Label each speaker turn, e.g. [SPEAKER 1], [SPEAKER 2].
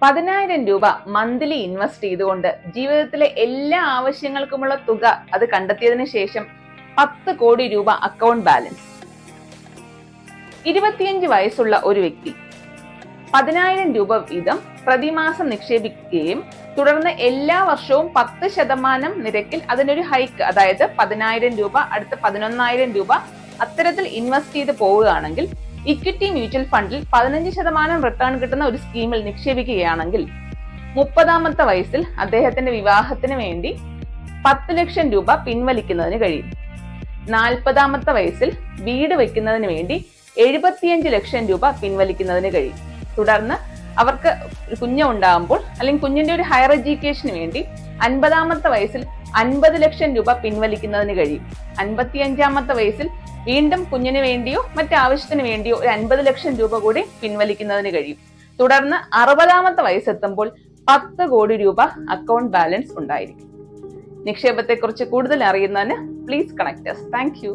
[SPEAKER 1] 10,000 രൂപ monthly invest ചെയ്തുകൊണ്ട് ജീവിതത്തിലെ എല്ലാ ആവശ്യങ്ങൾക്കുമുള്ള തുക അത് കണ്ടെത്തിയതിനു ശേഷം 10 കോടി രൂപ അക്കൗണ്ട് ബാലൻസ്. 25 വയസ്സുള്ള ഒരു വ്യക്തി 10,000 രൂപ വീതം പ്രതിമാസം നിക്ഷേപിക്കുകയും തുടർന്ന് എല്ലാ വർഷവും 10% നിരക്കിൽ അതിനൊരു ഹൈക്ക്, അതായത് 10,000 രൂപ അടുത്ത 11,000 രൂപ അത്തരത്തിൽ ഇൻവെസ്റ്റ് ചെയ്ത് പോവുകയാണെങ്കിൽ ഇക്വിറ്റി മ്യൂച്വൽ ഫണ്ടിൽ 15% റിട്ടേൺ കിട്ടുന്ന ഒരു സ്കീമിൽ നിക്ഷേപിക്കുകയാണെങ്കിൽ 30-ാമത്തെ വയസ്സിൽ അദ്ദേഹത്തിന്റെ വിവാഹത്തിന് വേണ്ടി 10 ലക്ഷം രൂപ പിൻവലിക്കുന്നതിന് കഴിയും. 40-ാമത്തെ വയസ്സിൽ വീട് വെക്കുന്നതിന് വേണ്ടി 75 ലക്ഷം രൂപ പിൻവലിക്കുന്നതിന് കഴിയും. തുടർന്ന് അവർക്ക് കുഞ്ഞുണ്ടാകുമ്പോൾ അല്ലെങ്കിൽ കുഞ്ഞിന്റെ ഒരു ഹയർ എഡ്യൂക്കേഷന് വേണ്ടി 50-ാമത്തെ വയസ്സിൽ 50 ലക്ഷം രൂപ പിൻവലിക്കുന്നതിന് കഴിയും. 55-ാമത്തെ വയസ്സിൽ വീണ്ടും കുഞ്ഞിന് വേണ്ടിയോ മറ്റാവശ്യത്തിന് വേണ്ടിയോ ഒരു 50 ലക്ഷം രൂപ കൂടി പിൻവലിക്കുന്നതിന് കഴിയും. തുടർന്ന് 60-ാമത്തെ വയസ്സെത്തുമ്പോൾ 10 കോടി രൂപ അക്കൗണ്ട് ബാലൻസ് ഉണ്ടായിരിക്കും. നിക്ഷേപത്തെക്കുറിച്ച് കൂടുതൽ അറിയുന്നതിന് please connect us. Thank you.